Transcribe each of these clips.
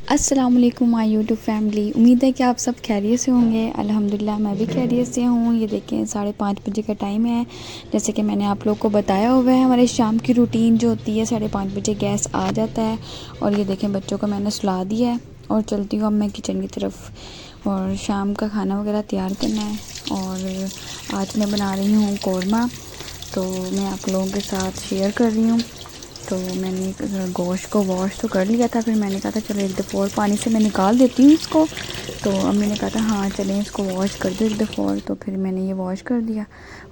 अस्सलाम वालेकुम my YouTube family. उम्मीद है कि आप सब खैरियत से होंगे। अल्हम्दुलिल्लाह मैं भी खैरियत से हूँ। ये देखें 5:30 बजे का टाइम है। जैसे कि मैंने आप लोग को बताया हुआ है, हमारे शाम की रूटीन जो होती है 5:30 बजे गैस आ जाता है। और ये देखें बच्चों को मैंने सुला दिया है और चलती हूँ अब मैं किचन की तरफ और शाम का खाना वगैरह तैयार करना है। और आज मैं बना रही हूँ कौरमा, तो मैं आप लोगों के साथ शेयर कर रही हूँ। तो मैंने गोश्त को वॉश तो कर लिया था, फिर मैंने कहा था चलो एक दफ़ा और पानी से मैं निकाल देती हूँ इसको। तो अम्मी ने कहा था हाँ चलें इसको वॉश कर दो एक दफ़ा और, तो फिर मैंने ये वॉश कर दिया।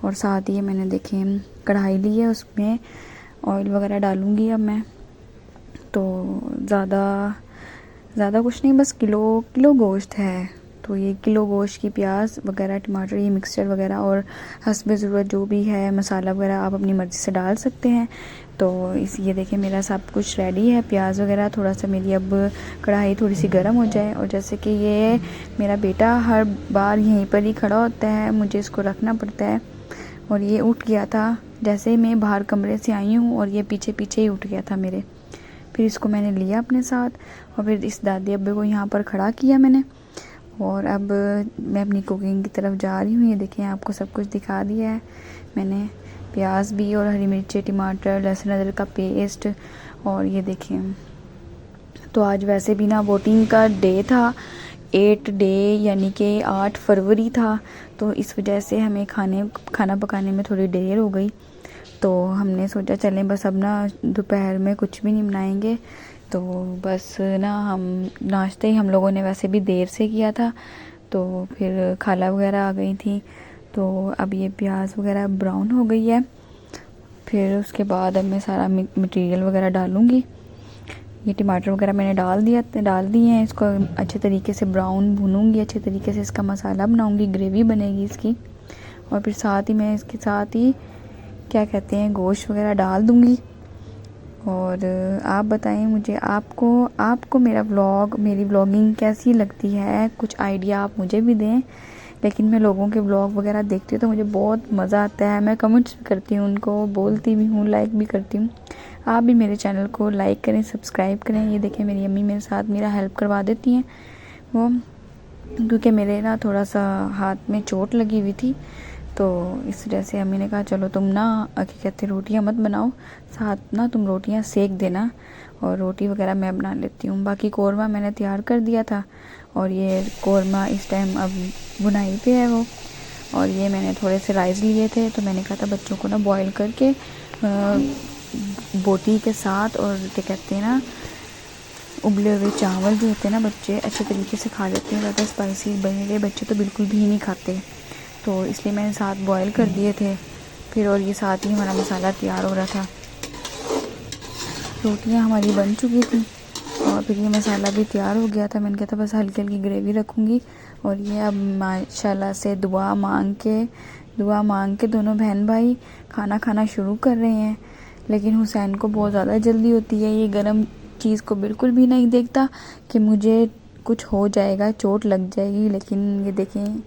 और साथ ही मैंने देखें कढ़ाई ली है, उसमें ऑयल वगैरह डालूँगी अब मैं। तो ज़्यादा कुछ नहीं, बस किलो गोश्त है, तो ये किलो गोश्त की प्याज वगैरह टमाटर ये मिक्सचर वगैरह और हस्बे ज़रूरत जो भी है मसाला वगैरह आप अपनी मर्ज़ी से डाल सकते हैं। तो ये देखें मेरा सब कुछ रेडी है, प्याज वगैरह। थोड़ा सा मेरी अब कढ़ाई थोड़ी सी गर्म हो जाए। और जैसे कि ये मेरा बेटा हर बार यहीं पर ही खड़ा होता है, मुझे इसको रखना पड़ता है। और ये उठ गया था जैसे मैं बाहर कमरे से आई हूँ और ये पीछे पीछे ही उठ गया था मेरे। फिर इसको मैंने लिया अपने साथ और फिर इस दादी अब्बे को यहाँ पर खड़ा किया मैंने। और अब मैं अपनी कुकिंग की तरफ जा रही हूँ। ये देखें आपको सब कुछ दिखा दिया है मैंने, प्याज भी और हरी मिर्ची टमाटर लहसुन अदरक का पेस्ट। और ये देखें तो आज वैसे भी ना वोटिंग का डे था, 8 डे यानी कि 8 फरवरी था, तो इस वजह से हमें खाना पकाने में थोड़ी देर हो गई। तो हमने सोचा चलें बस अब ना दोपहर में कुछ भी नहीं बनाएंगे, तो बस ना हम नाश्ते ही हम लोगों ने वैसे भी देर से किया था। तो फिर खाला वगैरह आ गई थी, तो अब ये प्याज वगैरह ब्राउन हो गई है। फिर उसके बाद अब मैं सारा मटेरियल वगैरह डालूँगी। ये टमाटर वगैरह मैंने डाल दिए हैं, इसको अच्छे तरीके से ब्राउन भूनूंगी, अच्छे तरीके से इसका मसाला बनाऊंगी, ग्रेवी बनेगी इसकी। और फिर साथ ही मैं इसके साथ ही क्या कहते हैं गोश्त वगैरह डाल दूंगी। और आप बताएं मुझे आपको मेरी व्लॉगिंग कैसी लगती है, कुछ आइडिया आप मुझे भी दें। लेकिन मैं लोगों के व्लॉग वगैरह देखती हूँ तो मुझे बहुत मज़ा आता है, मैं कमेंट्स भी करती हूँ उनको, बोलती भी हूँ, लाइक भी करती हूँ। आप भी मेरे चैनल को लाइक करें, सब्सक्राइब करें। ये देखें मेरी अम्मी मेरे साथ मेरा हेल्प करवा देती हैं वो, क्योंकि मेरे ना थोड़ा सा हाथ में चोट लगी हुई थी, तो इस वजह से अम्मी ने कहा चलो तुम ना क्या कहते रोटियां मत बनाओ, साथ ना तुम रोटियां सेक देना और रोटी वगैरह मैं बना लेती हूँ। बाकी कौरमा मैंने तैयार कर दिया था और ये कौरमा इस टाइम अब बुनाई पे है वो। और ये मैंने थोड़े से राइस लिए थे, तो मैंने कहा था बच्चों को ना बॉईल करके बोटी के साथ और क्या कहते हैं ना उबले हुए चावल जो होते हैं ना बच्चे अच्छे तरीके से खा लेते हैं, ज़्यादा स्पाइसी बने बच्चे तो बिल्कुल भी नहीं खाते, तो इसलिए मैंने साथ बॉईल कर दिए थे। फिर और ये साथ ही हमारा मसाला तैयार हो रहा था। रोटियां हमारी बन चुकी थी और फिर ये मसाला भी तैयार हो गया था। मैंने कहा था बस हल्की हल्की ग्रेवी रखूँगी। और ये अब माशाल्लाह से दुआ मांग के दोनों बहन भाई खाना खाना शुरू कर रहे हैं। लेकिन हुसैन को बहुत ज़्यादा जल्दी होती है, ये गर्म चीज़ को बिल्कुल भी नहीं देखता कि मुझे कुछ हो जाएगा, चोट लग जाएगी। लेकिन ये देखें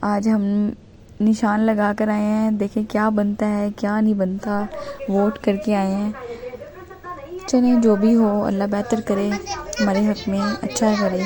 आज हम निशान लगा कर आए हैं, देखें क्या बनता है क्या नहीं बनता, वोट करके आए हैं। चलें जो भी हो अल्लाह बेहतर करे, हमारे हक़ में अच्छा करे।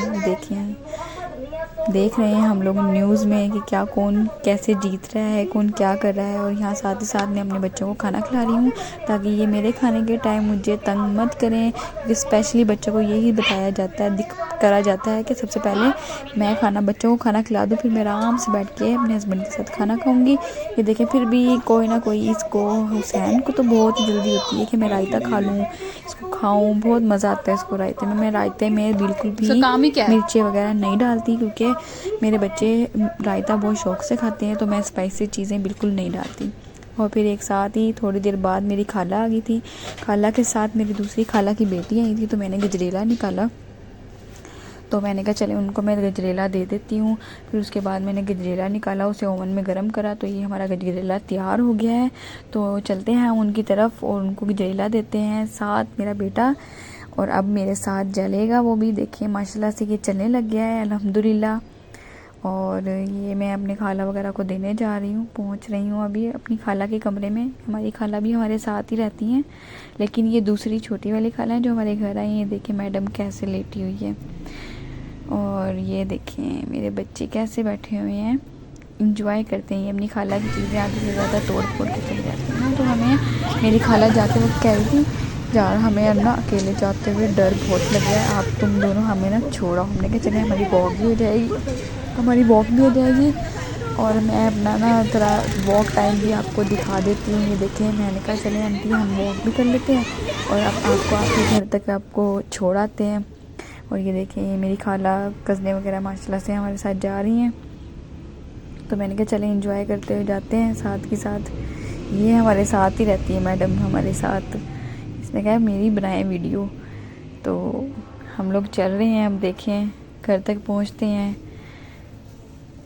देख रहे हैं हम लोग न्यूज़ में कि क्या कौन कैसे जीत रहा है, कौन क्या कर रहा है। और यहाँ साथ ही साथ मैं अपने बच्चों को खाना खिला रही हूँ ताकि ये मेरे खाने के टाइम मुझे तंग मत करें, क्योंकि स्पेशली बच्चों को यही बताया जाता है करा जाता है कि सबसे पहले मैं बच्चों को खाना खिला दूँ, फिर मैं आराम से बैठ के अपने हस्बैंड के साथ खाना खाऊंगी। ये देखें फिर भी कोई ना कोई इसको हुसैन को तो बहुत जल्दी होती है कि मैं रायता खा लूँ, इसको खाऊं, बहुत मज़ा आता है इसको रायते में। मैं रायते में बिल्कुल भी मिर्ची वगैरह नहीं डालती, क्योंकि मेरे बच्चे रायता बहुत शौक़ से खाते हैं, तो मैं स्पाइसी चीज़ें बिल्कुल नहीं डालती। और फिर एक साथ ही थोड़ी देर बाद मेरी खाला आ गई थी, खाला के साथ मेरी दूसरी खाला की बेटी आई थी, तो मैंने गजरेला निकाला, तो मैंने कहा चले उनको मैं गजरेला दे देती हूँ। फिर उसके बाद मैंने गजरेला निकाला, उसे ओवन में गर्म करा, तो ये हमारा गजरेला तैयार हो गया है। तो चलते हैं उनकी तरफ और उनको गजरेला देते हैं। साथ मेरा बेटा और अब मेरे साथ जलेगा वो भी, देखिए माशाल्लाह से ये चलने लग गया है अल्हम्दुलिल्लाह। और ये मैं अपने खाला वगैरह को देने जा रही हूँ, पहुँच रही हूँ अभी अपनी खाला के कमरे में। हमारी खाला भी हमारे साथ ही रहती हैं, लेकिन ये दूसरी छोटी वाली खाला है जो हमारे घर आई है। ये देखिए मैडम कैसे लेटी हुई है, और ये देखें मेरे बच्चे कैसे बैठे हुए हैं, इंजॉय करते हैं। ये अपनी खाला की चीज़ें आधी से ज़्यादा तोड़ फोड़ के चले जाते हैं। तो हमें मेरी खाला जाते वक्त कह रही थी यार हमें ना अकेले जाते हुए डर बहुत लग रहा है, आप तुम दोनों हमें ना छोड़ो। हमने कहा चले हमारी वॉक भी हो जाएगी, और मैं अपना ना थोड़ा वॉक टाइम भी आपको दिखा देती हूँ। ये देखें मैंने कहा चले आंटी हम वॉक भी कर लेते हैं और आपको आपके घर तक आपको छोड़ आते हैं। और ये देखें ये मेरी खाला कज़नें वगैरह माशाल्लाह से हमारे साथ जा रही हैं। तो मैंने कहा चले एंजॉय करते हुए जाते हैं साथ के साथ। ये हमारे साथ ही रहती है मैडम हमारे साथ। इसने कहा मेरी बनाए वीडियो। तो हम लोग चल रहे हैं, अब देखें घर तक पहुंचते हैं।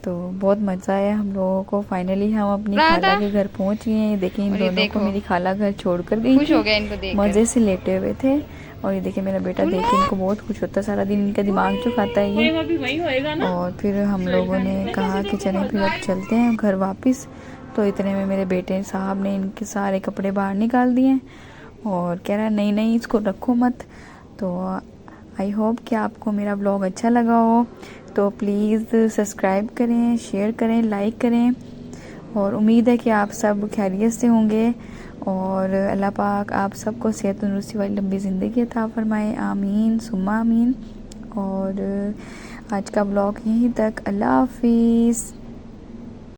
तो बहुत मज़ा आया हम लोगों को। फाइनली हम अपनी खाला के घर पहुंच गए हैं। ये देखें इन दोनों को मेरी खाला घर छोड़कर गई थी, मज़े से लेटे हुए थे। और ये देखिए मेरा बेटा देख के इनको बहुत खुश होता है, सारा दिन इनका दिमाग जो खाता है ये। और फिर हम लोगों ने कहा कि चलें फिर अब चलते हैं घर वापस। तो इतने में मेरे बेटे साहब ने इनके सारे कपड़े बाहर निकाल दिए और कह रहा है नहीं नहीं इसको रखो मत। तो आई होप कि आपको मेरा व्लॉग अच्छा लगा हो। तो प्लीज़ सब्सक्राइब करें, शेयर करें, लाइक करें, और उम्मीद है कि आप सब खैरियत से होंगे और अल्लाह पाक आप सबको सेहत तंदुरुस्ती वाली लंबी ज़िंदगी अता फरमाए। आमीन सुम्मा आमीन। और आज का व्लॉग यहीं तक। अल्लाह हाफिज़।